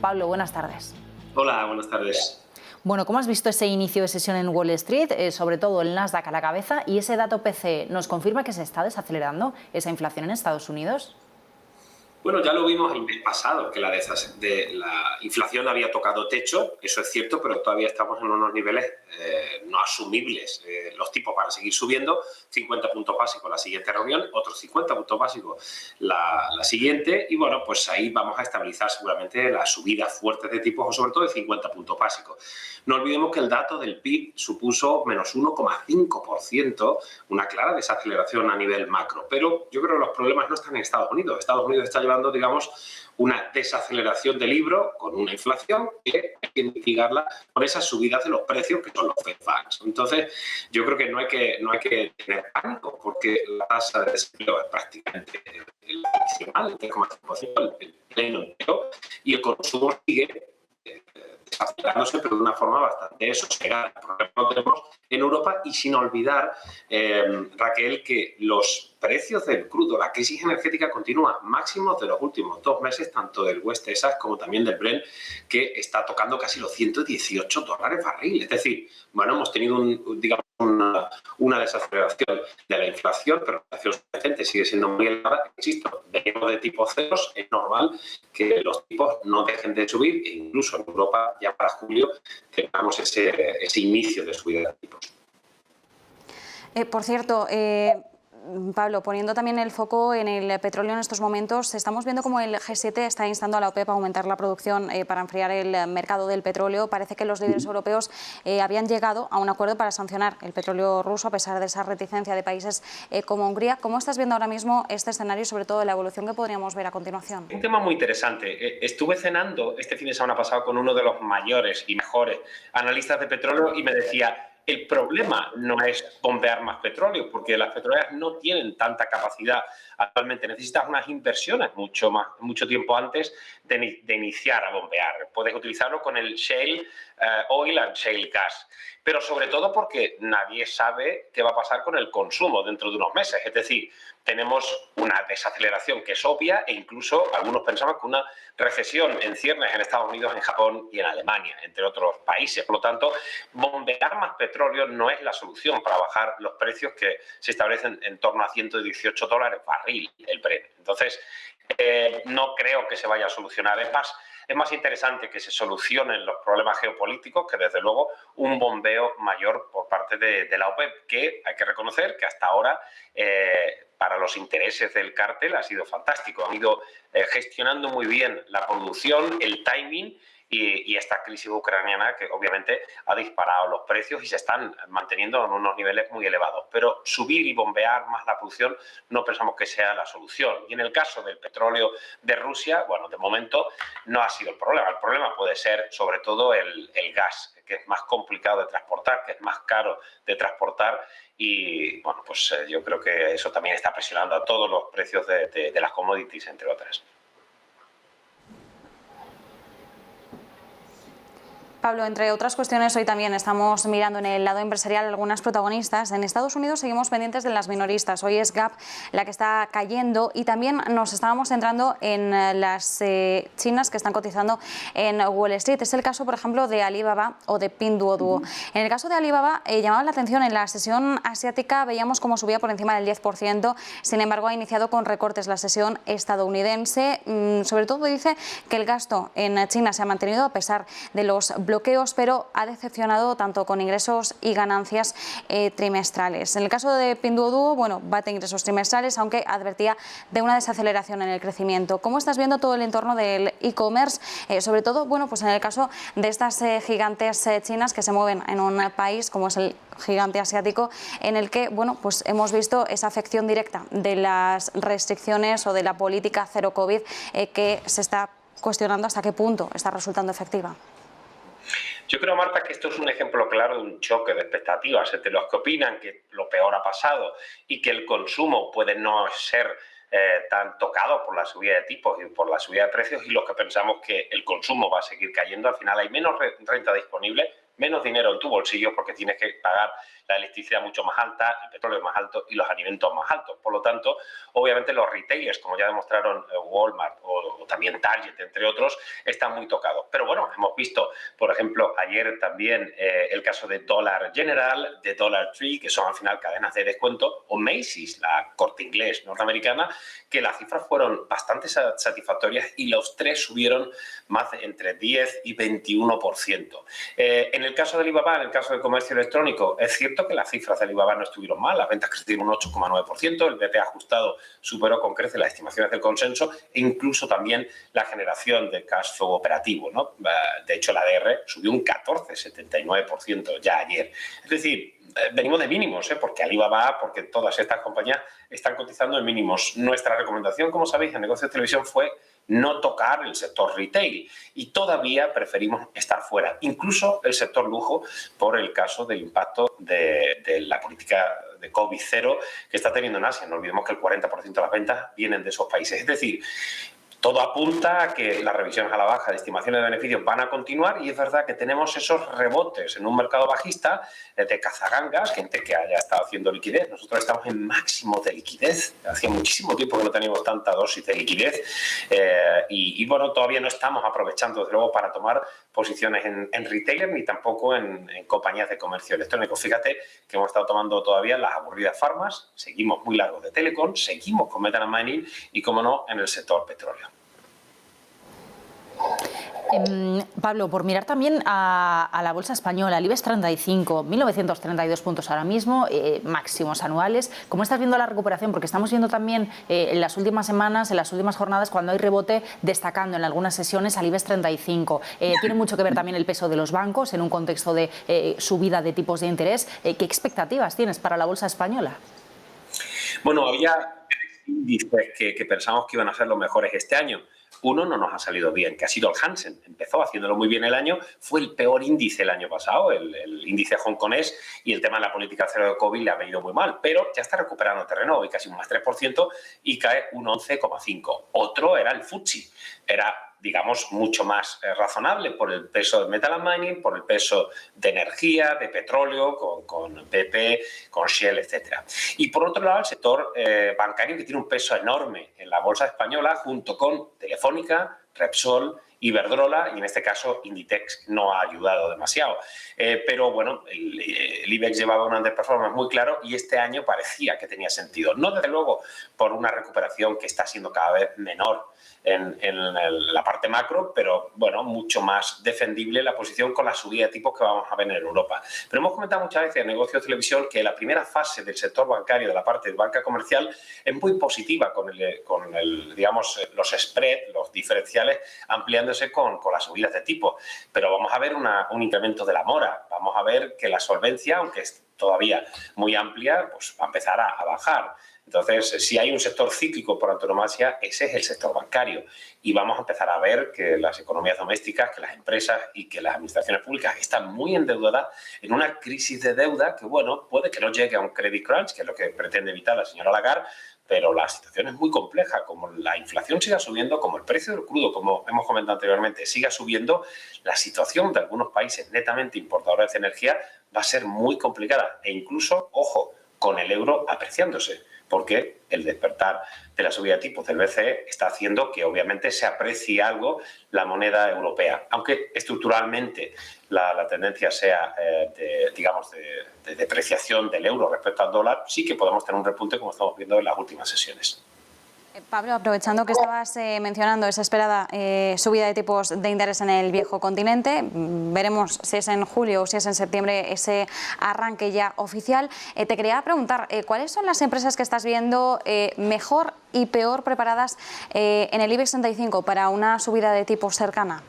Pablo, buenas tardes. Hola, buenas tardes. Bueno, ¿cómo has visto ese inicio de sesión en Wall Street, sobre todo el Nasdaq a la cabeza, y ese dato PCE nos confirma que se está desacelerando esa inflación en Estados Unidos? Bueno, ya lo vimos el mes pasado, que la inflación había tocado techo, eso es cierto, pero todavía estamos en unos niveles no asumibles. Los tipos van a seguir subiendo, 50 puntos básicos la siguiente reunión, otros 50 puntos básicos la siguiente, y bueno, pues ahí vamos a estabilizar seguramente las subidas fuertes de tipos, o sobre todo de 50 puntos básicos. No olvidemos que el dato del PIB supuso menos 1,5%, una clara desaceleración a nivel macro, pero yo creo que los problemas no están en Estados Unidos. Estados Unidos está llevando, digamos, una desaceleración del libro con una inflación que hay que mitigarla con esas subidas de los precios que son los Fed Funds. Entonces, yo creo que no hay que tener pánico porque la tasa de desempleo es prácticamente la adicional, el 3,5%, el pleno empleo, y el consumo sigue desacelerándose, pero de una forma bastante sosegada. El problema lo tenemos en Europa y sin olvidar, Raquel, que los precios del crudo, la crisis energética continúa, máximos de los últimos 2 meses, tanto del West Texas como también del Brent, que está tocando casi los $118 barril. Es decir, bueno, hemos tenido una desaceleración de la inflación, pero la inflación subyacente sigue siendo muy elevada. Insisto, venimos de tipos ceros, es normal que los tipos no dejen de subir, e incluso en Europa ya para julio tengamos ese inicio de subida de tipos. Por cierto, Pablo, poniendo también el foco en el petróleo en estos momentos, estamos viendo cómo el G7 está instando a la OPEP a aumentar la producción para enfriar el mercado del petróleo. Parece que los líderes europeos habían llegado a un acuerdo para sancionar el petróleo ruso a pesar de esa reticencia de países como Hungría. ¿Cómo estás viendo ahora mismo este escenario y sobre todo la evolución que podríamos ver a continuación? Un tema muy interesante. Estuve cenando este fin de semana pasado con uno de los mayores y mejores analistas de petróleo y me decía: el problema no es bombear más petróleo, porque las petroleras no tienen tanta capacidad actualmente. Necesitas unas inversiones mucho tiempo antes de iniciar a bombear. Puedes utilizarlo con el shale oil and shale gas, pero sobre todo porque nadie sabe qué va a pasar con el consumo dentro de unos meses. Es decir, tenemos una desaceleración que es obvia e incluso algunos pensamos que una recesión en ciernes en Estados Unidos, en Japón y en Alemania, entre otros países. Por lo tanto, bombear más petróleo no es la solución para bajar los precios que se establecen en torno a $118 barril el Brent. Entonces, no creo que se vaya a solucionar. Es más interesante que se solucionen los problemas geopolíticos que, desde luego, un bombeo mayor por parte de la OPEP, que hay que reconocer que hasta ahora, para los intereses del cártel, ha sido fantástico. Han ido gestionando muy bien la producción, el timing y esta crisis ucraniana que obviamente ha disparado los precios y se están manteniendo en unos niveles muy elevados. Pero subir y bombear más la producción no pensamos que sea la solución. Y en el caso del petróleo de Rusia, bueno, de momento no ha sido el problema. El problema puede ser sobre todo el gas, que es más complicado de transportar, que es más caro de transportar y bueno, pues yo creo que eso también está presionando a todos los precios de las commodities, entre otras. Pablo, entre otras cuestiones, hoy también estamos mirando en el lado empresarial algunas protagonistas. En Estados Unidos seguimos pendientes de las minoristas. Hoy es Gap la que está cayendo y también nos estábamos centrando en las chinas que están cotizando en Wall Street. Es el caso, por ejemplo, de Alibaba o de Pinduoduo. En el caso de Alibaba, llamaba la atención en la sesión asiática, veíamos cómo subía por encima del 10%. Sin embargo, ha iniciado con recortes la sesión estadounidense. Sobre todo dice que el gasto en China se ha mantenido a pesar de los bloqueos, pero ha decepcionado tanto con ingresos y ganancias trimestrales. En el caso de Pinduoduo, bueno, bate ingresos trimestrales, aunque advertía de una desaceleración en el crecimiento. ¿Cómo estás viendo todo el entorno del e-commerce? Sobre todo, bueno, pues en el caso de estas gigantes chinas que se mueven en un país como es el gigante asiático, en el que, bueno, pues hemos visto esa afección directa de las restricciones o de la política cero COVID que se está cuestionando hasta qué punto está resultando efectiva. Yo creo, Marta, que esto es un ejemplo claro de un choque de expectativas entre los que opinan que lo peor ha pasado y que el consumo puede no ser tan tocado por la subida de tipos y por la subida de precios, y los que pensamos que el consumo va a seguir cayendo. Al final hay menos renta disponible, menos dinero en tu bolsillo porque tienes que pagar la electricidad mucho más alta, el petróleo más alto y los alimentos más altos. Por lo tanto, obviamente los retailers, como ya demostraron Walmart o también Target, entre otros, están muy tocados. Pero bueno, hemos visto, por ejemplo, ayer también el caso de Dollar General, de Dollar Tree, que son al final cadenas de descuento, o Macy's, la Corte Inglés norteamericana, que las cifras fueron bastante satisfactorias y los tres subieron más de entre 10 y 21%. En el caso de Alibaba, en el caso del comercio electrónico, es cierto que las cifras de Alibaba no estuvieron mal, las ventas crecieron un 8,9%, el BP ajustado superó con creces las estimaciones del consenso e incluso también la generación de cash flow operativo, ¿no? De hecho, la ADR subió un 14,79% ya ayer. Es decir, venimos de mínimos, porque Alibaba, porque todas estas compañías están cotizando en mínimos. Nuestra recomendación, como sabéis, en Negocios de Televisión fue no tocar el sector retail y todavía preferimos estar fuera, incluso el sector lujo, por el caso del impacto de la política de COVID-0 que está teniendo en Asia. No olvidemos que el 40% de las ventas vienen de esos países. Es decir, todo apunta a que las revisiones a la baja de estimaciones de beneficios van a continuar y es verdad que tenemos esos rebotes en un mercado bajista de cazagangas, gente que haya estado haciendo liquidez. Nosotros estamos en máximos de liquidez. Hacía muchísimo tiempo que no teníamos tanta dosis de liquidez y bueno, todavía no estamos aprovechando, desde luego, para tomar posiciones en retailer ni tampoco en compañías de comercio electrónico. Fíjate que hemos estado tomando todavía las aburridas farmas, seguimos muy largos de telecom, seguimos con Metal and Mining y, como no, en el sector petróleo. Pablo, por mirar también a la bolsa española, el IBEX 35, 1.932 puntos ahora mismo, máximos anuales. ¿Cómo estás viendo la recuperación? Porque estamos viendo también en las últimas semanas, en las últimas jornadas, cuando hay rebote, destacando en algunas sesiones al IBEX 35. Tiene mucho que ver también el peso de los bancos en un contexto de subida de tipos de interés. ¿Qué expectativas tienes para la bolsa española? Bueno, había índices que pensamos que iban a ser los mejores este año. Uno no nos ha salido bien, que ha sido el Hansen. Empezó haciéndolo muy bien el año, fue el peor índice el año pasado, el índice hongkonés, y el tema de la política cero de COVID le ha venido muy mal, pero ya está recuperando terreno, hoy casi un más 3% y cae un 11,5%. Otro era el FTSE, era, digamos, mucho más razonable por el peso de Metal and Mining, por el peso de energía, de petróleo, con BP, con Shell, etc. Y por otro lado, el sector bancario, que tiene un peso enorme en la bolsa española, junto con Telefónica, Repsol, Iberdrola, y en este caso Inditex no ha ayudado demasiado. Pero bueno, el IBEX llevaba un underperformance muy claro y este año parecía que tenía sentido. No, desde luego, por una recuperación que está siendo cada vez menor en la parte macro, pero bueno, mucho más defendible la posición con la subida de tipos que vamos a ver en Europa. Pero hemos comentado muchas veces en Negocios de Televisión que la primera fase del sector bancario, de la parte de banca comercial, es muy positiva con digamos, los spreads, los diferenciales, ampliándose con las subidas de tipos. Pero vamos a ver un incremento de la mora, vamos a ver que la solvencia, aunque es todavía muy amplia, pues va a empezar a bajar. Entonces, si hay un sector cíclico por antonomasia, ese es el sector bancario. Y vamos a empezar a ver que las economías domésticas, que las empresas y que las administraciones públicas están muy endeudadas en una crisis de deuda que, bueno, puede que no llegue a un credit crunch, que es lo que pretende evitar la señora Lagarde, pero la situación es muy compleja. Como la inflación siga subiendo, como el precio del crudo, como hemos comentado anteriormente, siga subiendo, la situación de algunos países netamente importadores de energía va a ser muy complicada. E incluso, ojo, con el euro apreciándose, porque el despertar de la subida de tipos del BCE está haciendo que obviamente se aprecie algo la moneda europea, aunque estructuralmente la tendencia sea de depreciación del euro respecto al dólar, sí que podemos tener un repunte como estamos viendo en las últimas sesiones. Pablo, aprovechando que estabas mencionando esa esperada subida de tipos de interés en el viejo continente, veremos si es en julio o si es en septiembre ese arranque ya oficial. Te quería preguntar, ¿cuáles son las empresas que estás viendo mejor y peor preparadas en el IBEX 35 para una subida de tipos cercana?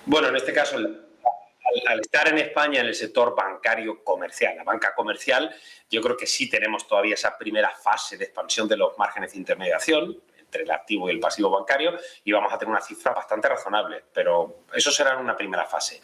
Bueno, en este caso, al estar en España en el sector bancario comercial, la banca comercial, yo creo que sí tenemos todavía esa primera fase de expansión de los márgenes de intermediación entre el activo y el pasivo bancario y vamos a tener una cifra bastante razonable, pero eso será en una primera fase.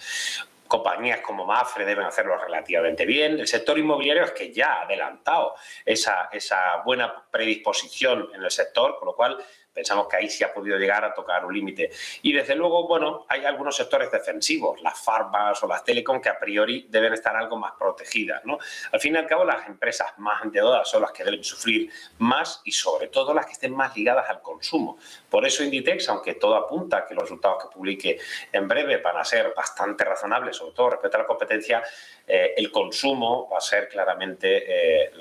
Compañías como Mapfre deben hacerlo relativamente bien. El sector inmobiliario es que ya ha adelantado esa buena predisposición en el sector, con lo cual Pensamos que ahí sí ha podido llegar a tocar un límite. Y desde luego, bueno, hay algunos sectores defensivos, las farmas o las telecom, que a priori deben estar algo más protegidas, ¿no? Al fin y al cabo, las empresas más endeudadas son las que deben sufrir más y sobre todo las que estén más ligadas al consumo. Por eso Inditex, aunque todo apunta a que los resultados que publique en breve van a ser bastante razonables, sobre todo respecto a la competencia, el consumo va a ser claramente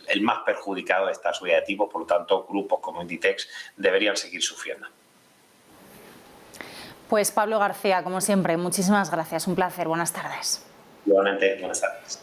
el más perjudicado de esta subida de tipos. Por lo tanto, grupos como Inditex deberían seguir sufriendo. Pues Pablo García, como siempre, muchísimas gracias. Un placer. Buenas tardes. Igualmente, buenas tardes.